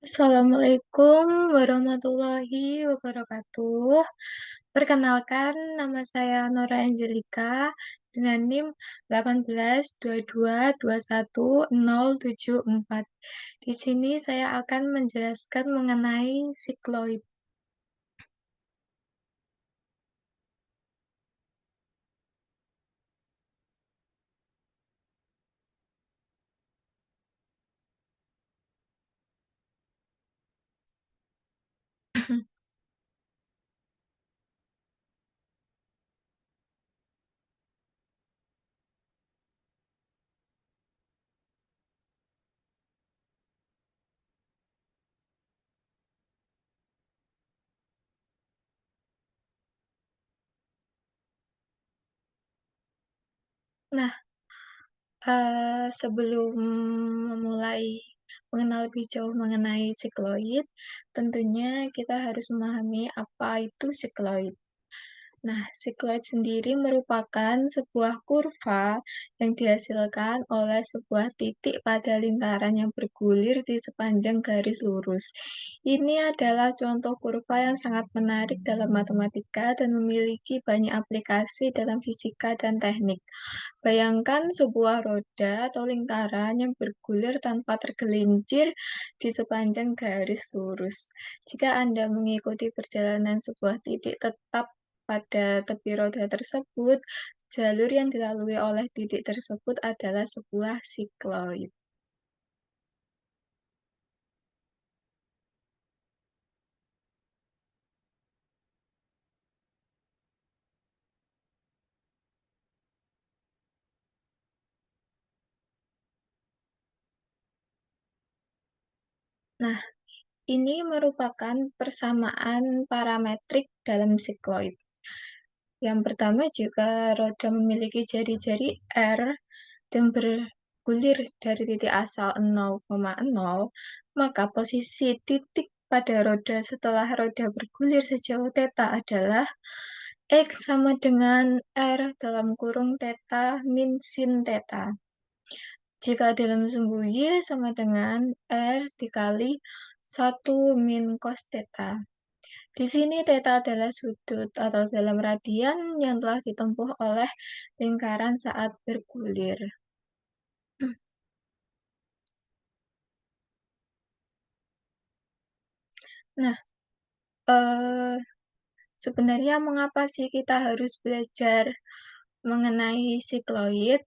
Assalamualaikum warahmatullahi wabarakatuh. Perkenalkan, nama saya Nora Angelika dengan NIM 1822210074. Di sini saya akan menjelaskan mengenai sikloid. Nah, sebelum memulai mengenal lebih jauh mengenai sikloid, tentunya kita harus memahami apa itu sikloid. Nah, sikloid sendiri merupakan sebuah kurva yang dihasilkan oleh sebuah titik pada lingkaran yang bergulir di sepanjang garis lurus. Ini adalah contoh kurva yang sangat menarik dalam matematika dan memiliki banyak aplikasi dalam fisika dan teknik. Bayangkan sebuah roda atau lingkaran yang bergulir tanpa tergelincir di sepanjang garis lurus. Jika Anda mengikuti perjalanan sebuah titik tetap pada tepi roda tersebut, jalur yang dilalui oleh titik tersebut adalah sebuah sikloid. Nah, ini merupakan persamaan parametrik dalam sikloid. Yang pertama, jika roda memiliki jari-jari R dan bergulir dari titik asal 0,0, maka posisi titik pada roda setelah roda bergulir sejauh θ adalah X sama dengan R dalam kurung θ min sin θ. Jika dalam sumbu Y sama dengan R dikali 1 min cos θ. Di sini θ adalah sudut atau dalam radian yang telah ditempuh oleh lingkaran saat bergulir. Nah, eee, sebenarnya mengapa sih kita harus belajar mengenai sikloid?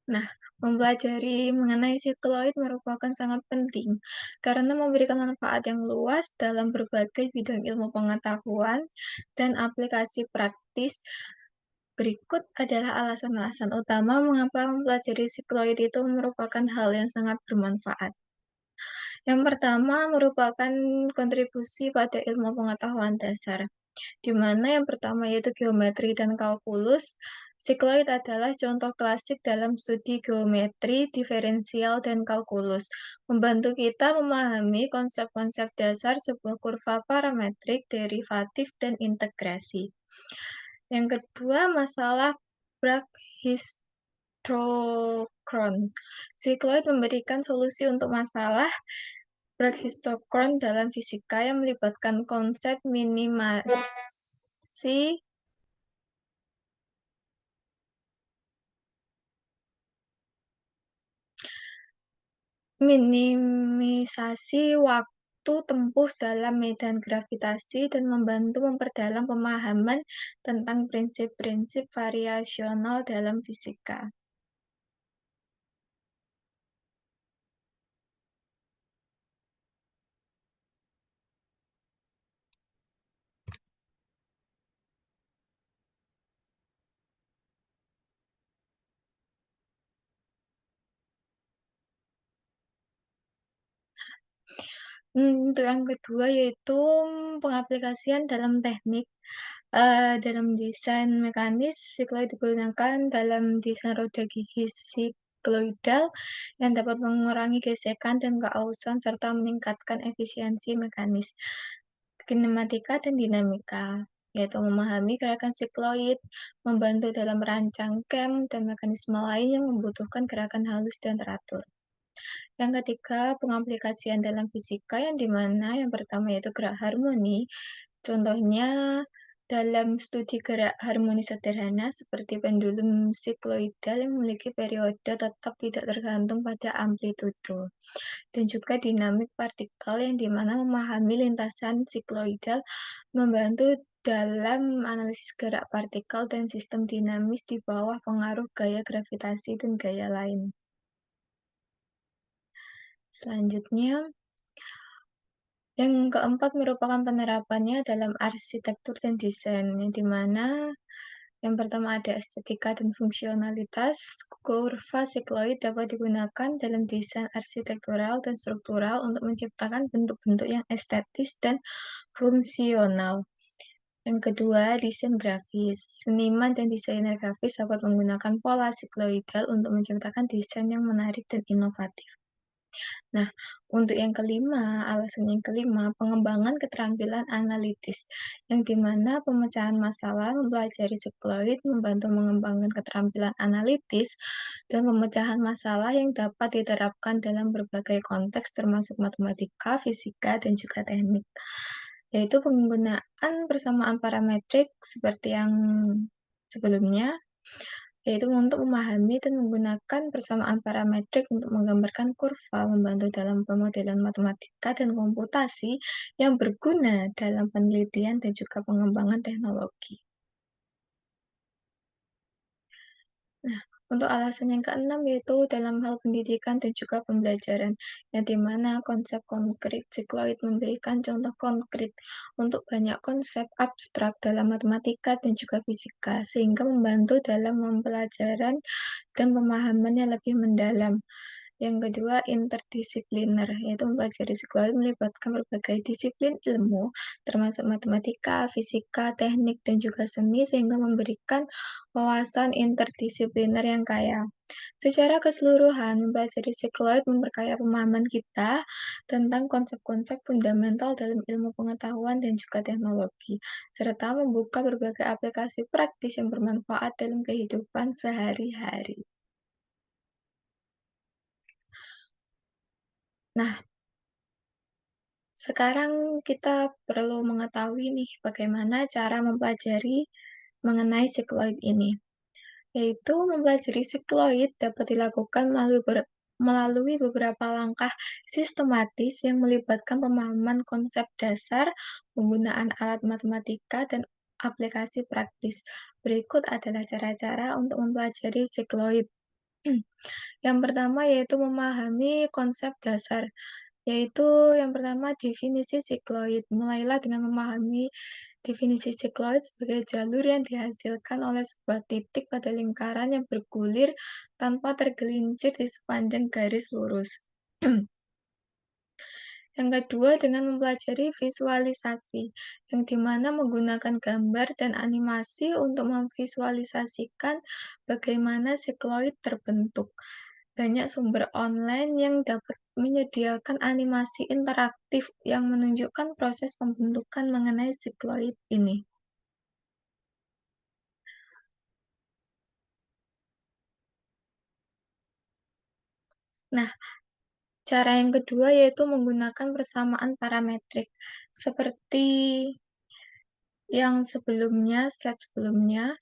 Nah, mempelajari mengenai sikloid merupakan sangat penting karena memberikan manfaat yang luas dalam berbagai bidang ilmu pengetahuan dan aplikasi praktis. Berikut adalah alasan-alasan utama mengapa mempelajari sikloid itu merupakan hal yang sangat bermanfaat. Yang pertama merupakan kontribusi pada ilmu pengetahuan dasar, di mana yang pertama yaitu geometri dan kalkulus. Sikloid adalah contoh klasik dalam studi geometri, diferensial, dan kalkulus, membantu kita memahami konsep-konsep dasar sebuah kurva parametrik, derivatif, dan integrasi. Yang kedua, masalah Bragg-Histochron. Sikloid memberikan solusi untuk masalah Bragg-Histochron dalam fisika yang melibatkan konsep minimisasi waktu tempuh dalam medan gravitasi dan membantu memperdalam pemahaman tentang prinsip-prinsip variasional dalam fisika. Untuk yang kedua yaitu pengaplikasian dalam teknik, dalam desain mekanis, sikloid digunakan dalam desain roda gigi sikloidal yang dapat mengurangi gesekan dan keausan serta meningkatkan efisiensi mekanis, kinematika, dan dinamika, yaitu memahami gerakan sikloid, membantu dalam merancang cam dan mekanisme lain yang membutuhkan gerakan halus dan teratur. Yang ketiga, pengaplikasian dalam fisika yang dimana yang pertama yaitu gerak harmoni. Contohnya dalam studi gerak harmoni sederhana seperti pendulum sikloidal yang memiliki periode tetap tidak tergantung pada amplitudo. Dan juga dinamik partikel yang dimana memahami lintasan sikloidal membantu dalam analisis gerak partikel dan sistem dinamis di bawah pengaruh gaya gravitasi dan gaya lain. Selanjutnya, yang keempat merupakan penerapannya dalam arsitektur dan desain, yang dimana yang pertama ada estetika dan fungsionalitas. Kurva sikloid dapat digunakan dalam desain arsitektural dan struktural untuk menciptakan bentuk-bentuk yang estetis dan fungsional. Yang kedua, desain grafis. Seniman dan desainer grafis dapat menggunakan pola sikloidal untuk menciptakan desain yang menarik dan inovatif. Nah, untuk yang kelima, alasan yang kelima, pengembangan keterampilan analitis, yang dimana pemecahan masalah mempelajari sikloid membantu mengembangkan keterampilan analitis dan pemecahan masalah yang dapat diterapkan dalam berbagai konteks termasuk matematika, fisika, dan juga teknik. Yaitu penggunaan persamaan parametrik seperti yang sebelumnya, yaitu untuk memahami dan menggunakan persamaan parametrik untuk menggambarkan kurva, membantu dalam pemodelan matematika dan komputasi yang berguna dalam penelitian dan juga pengembangan teknologi. Nah, untuk alasan yang keenam yaitu dalam hal pendidikan dan juga pembelajaran, yang dimana konsep konkret sikloid memberikan contoh konkret untuk banyak konsep abstrak dalam matematika dan juga fisika, sehingga membantu dalam pembelajaran dan pemahaman yang lebih mendalam. Yang kedua, interdisipliner, yaitu mempelajari sikloid melibatkan berbagai disiplin ilmu, termasuk matematika, fisika, teknik, dan juga seni, sehingga memberikan wawasan interdisipliner yang kaya. Secara keseluruhan, mempelajari sikloid memperkaya pemahaman kita tentang konsep-konsep fundamental dalam ilmu pengetahuan dan juga teknologi, serta membuka berbagai aplikasi praktis yang bermanfaat dalam kehidupan sehari-hari. Nah, sekarang kita perlu mengetahui nih bagaimana cara mempelajari mengenai sikloid ini. Yaitu mempelajari sikloid dapat dilakukan melalui beberapa langkah sistematis yang melibatkan pemahaman konsep dasar, penggunaan alat matematika, dan aplikasi praktis. Berikut adalah cara-cara untuk mempelajari sikloid. Yang pertama yaitu memahami konsep dasar, yaitu yang pertama definisi sikloid. Mulailah dengan memahami definisi sikloid sebagai jalur yang dihasilkan oleh sebuah titik pada lingkaran yang bergulir tanpa tergelincir di sepanjang garis lurus. Yang kedua, dengan mempelajari visualisasi, yang dimana menggunakan gambar dan animasi untuk memvisualisasikan bagaimana sikloid terbentuk. Banyak sumber online yang dapat menyediakan animasi interaktif yang menunjukkan proses pembentukan mengenai sikloid ini. Nah, cara yang kedua yaitu menggunakan persamaan parametrik. Seperti yang sebelumnya, slide sebelumnya,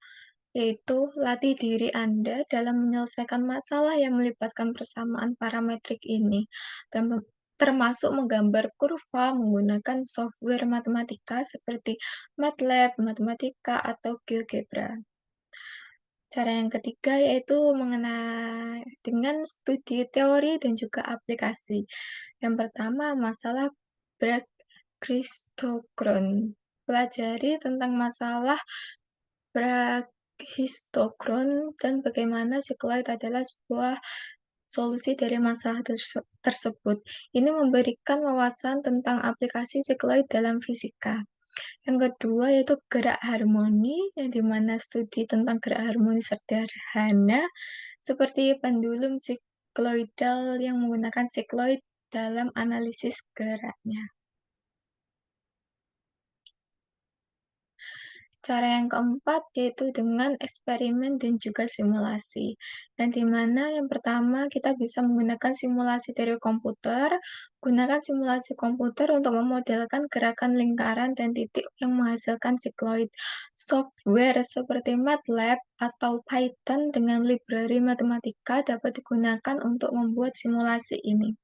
yaitu latih diri Anda dalam menyelesaikan masalah yang melibatkan persamaan parametrik ini, termasuk menggambar kurva menggunakan software matematika seperti MATLAB, Matematika, atau GeoGebra. Cara yang ketiga yaitu mengenai dengan studi teori dan juga aplikasi. Yang pertama, masalah Bragg-Histogron. Pelajari tentang masalah Bragg-Histogron dan bagaimana sikloid adalah sebuah solusi dari masalah tersebut. Ini memberikan wawasan tentang aplikasi sikloid dalam fisika. Yang kedua yaitu gerak harmoni, yang dimana studi tentang gerak harmoni sederhana seperti pendulum sikloidal yang menggunakan sikloid dalam analisis geraknya. Cara yang keempat yaitu dengan eksperimen dan juga simulasi. Yang di mana yang pertama kita bisa menggunakan simulasi dari komputer. Gunakan simulasi komputer untuk memodelkan gerakan lingkaran dan titik yang menghasilkan sikloid. Software seperti MATLAB atau Python dengan library matematika dapat digunakan untuk membuat simulasi ini.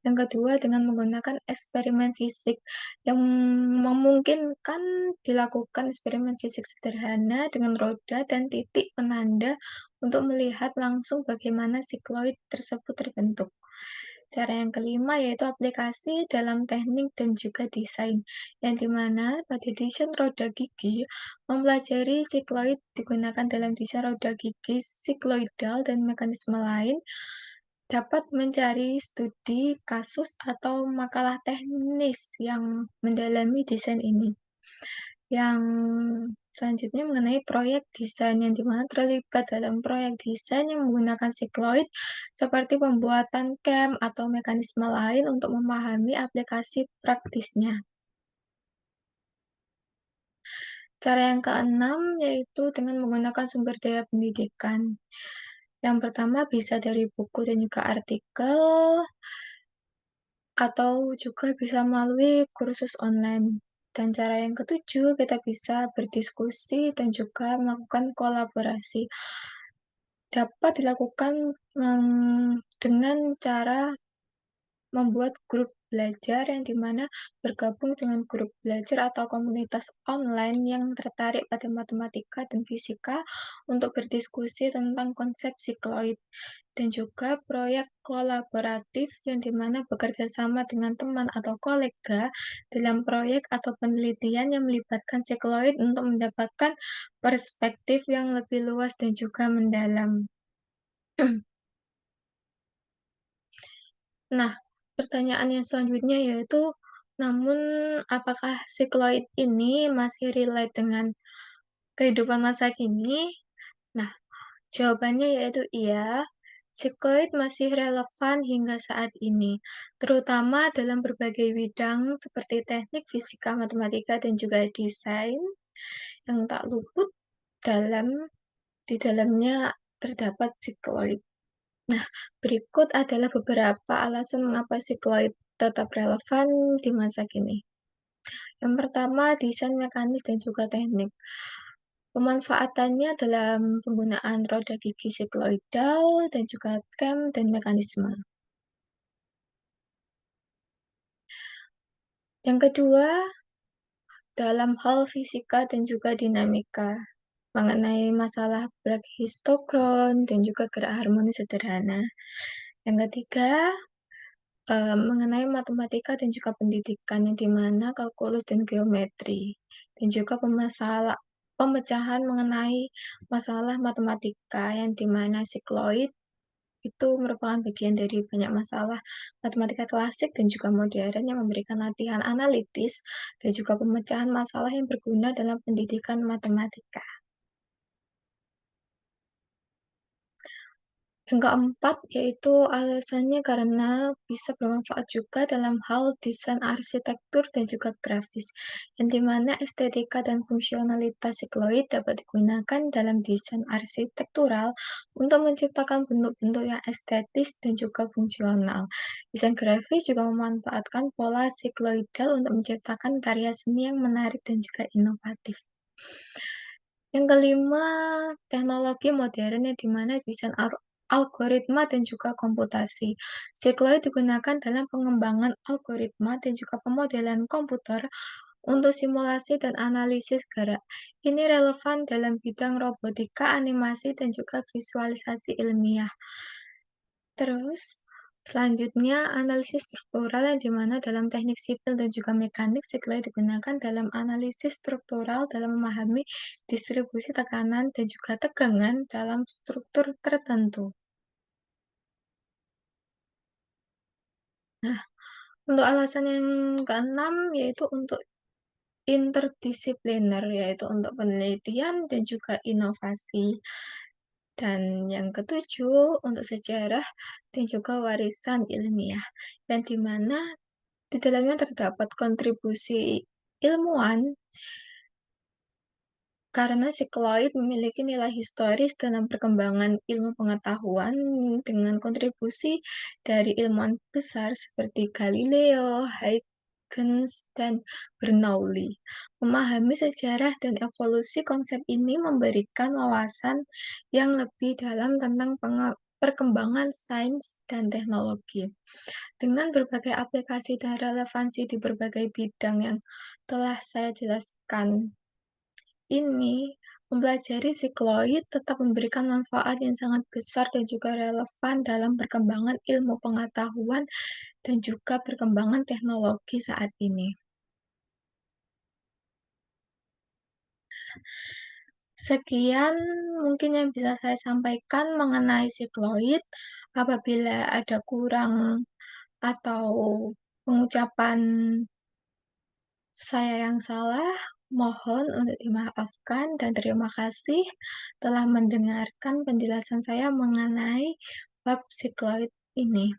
Yang kedua, dengan menggunakan eksperimen fisik yang memungkinkan dilakukan eksperimen fisik sederhana dengan roda dan titik penanda untuk melihat langsung bagaimana sikloid tersebut terbentuk. Cara yang kelima yaitu aplikasi dalam teknik dan juga desain, yang dimana pada desain roda gigi, mempelajari sikloid digunakan dalam desain roda gigi sikloidal dan mekanisme lain, dapat mencari studi kasus atau makalah teknis yang mendalami desain ini. Yang selanjutnya mengenai proyek desain, yang dimana terlibat dalam proyek desain yang menggunakan sikloid, seperti pembuatan CAM atau mekanisme lain untuk memahami aplikasi praktisnya. Cara yang keenam yaitu dengan menggunakan sumber daya pendidikan. Yang pertama bisa dari buku dan juga artikel, atau juga bisa melalui kursus online. Dan cara yang ketujuh, kita bisa berdiskusi dan juga melakukan kolaborasi. Dapat dilakukan dengan cara membuat grup belajar yang dimana bergabung dengan grup belajar atau komunitas online yang tertarik pada matematika dan fisika untuk berdiskusi tentang konsep sikloid, dan juga proyek kolaboratif yang dimana bekerja sama dengan teman atau kolega dalam proyek atau penelitian yang melibatkan sikloid untuk mendapatkan perspektif yang lebih luas dan juga mendalam. Nah, pertanyaan yang selanjutnya yaitu, namun apakah sikloid ini masih relate dengan kehidupan masa kini? Nah, jawabannya yaitu iya, sikloid masih relevan hingga saat ini, terutama dalam berbagai bidang seperti teknik, fisika, matematika, dan juga desain yang tak luput dalam di dalamnya terdapat sikloid. Nah, berikut adalah beberapa alasan mengapa sikloid tetap relevan di masa kini. Yang pertama, desain mekanis dan juga teknik. Pemanfaatannya dalam penggunaan roda gigi sikloidal dan juga cam dan mekanisme. Yang kedua, dalam hal fisika dan juga dinamika mengenai masalah brachistokron dan juga gerak harmonis sederhana. Yang ketiga, mengenai matematika dan juga pendidikan, yang di mana kalkulus dan geometri, dan juga pemecahan mengenai masalah matematika, yang di mana sikloid itu merupakan bagian dari banyak masalah matematika klasik dan juga modern yang memberikan latihan analitis dan juga pemecahan masalah yang berguna dalam pendidikan matematika. Yang keempat, yaitu alasannya karena bisa bermanfaat juga dalam hal desain arsitektur dan juga grafis, yang dimana estetika dan fungsionalitas sikloid dapat digunakan dalam desain arsitektural untuk menciptakan bentuk-bentuk yang estetis dan juga fungsional. Desain grafis juga memanfaatkan pola sikloidal untuk menciptakan karya seni yang menarik dan juga inovatif. Yang kelima, teknologi modern yang di mana desain algoritma dan juga komputasi. Sikloid digunakan dalam pengembangan algoritma dan juga pemodelan komputer untuk simulasi dan analisis gerak. Ini relevan dalam bidang robotika, animasi, dan juga visualisasi ilmiah. Terus, selanjutnya analisis struktural, yang dimana dalam teknik sipil dan juga mekanik, sikloid digunakan dalam analisis struktural dalam memahami distribusi tekanan dan juga tegangan dalam struktur tertentu. Nah, untuk alasan yang keenam yaitu untuk interdisipliner, yaitu untuk penelitian dan juga inovasi. Dan yang ketujuh, untuk sejarah dan juga warisan ilmiah, yang di mana di dalamnya terdapat kontribusi ilmuwan Karena sikloid memiliki nilai historis dalam perkembangan ilmu pengetahuan dengan kontribusi dari ilmuwan besar seperti Galileo, Huygens, dan Bernoulli. Memahami sejarah dan evolusi konsep ini memberikan wawasan yang lebih dalam tentang perkembangan sains dan teknologi. Dengan berbagai aplikasi dan relevansi di berbagai bidang yang telah saya jelaskan ini, mempelajari sikloid tetap memberikan manfaat yang sangat besar dan juga relevan dalam perkembangan ilmu pengetahuan dan juga perkembangan teknologi saat ini. Sekian mungkin yang bisa saya sampaikan mengenai sikloid. Apabila ada kurang atau pengucapan saya yang salah, mohon untuk dimaafkan dan terima kasih telah mendengarkan penjelasan saya mengenai bab sikloid ini.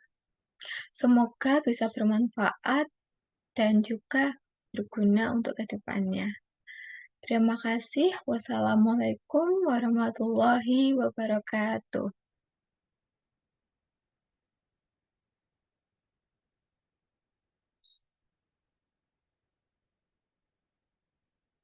Semoga bisa bermanfaat dan juga berguna untuk kedepannya. Terima kasih. Wassalamualaikum warahmatullahi wabarakatuh.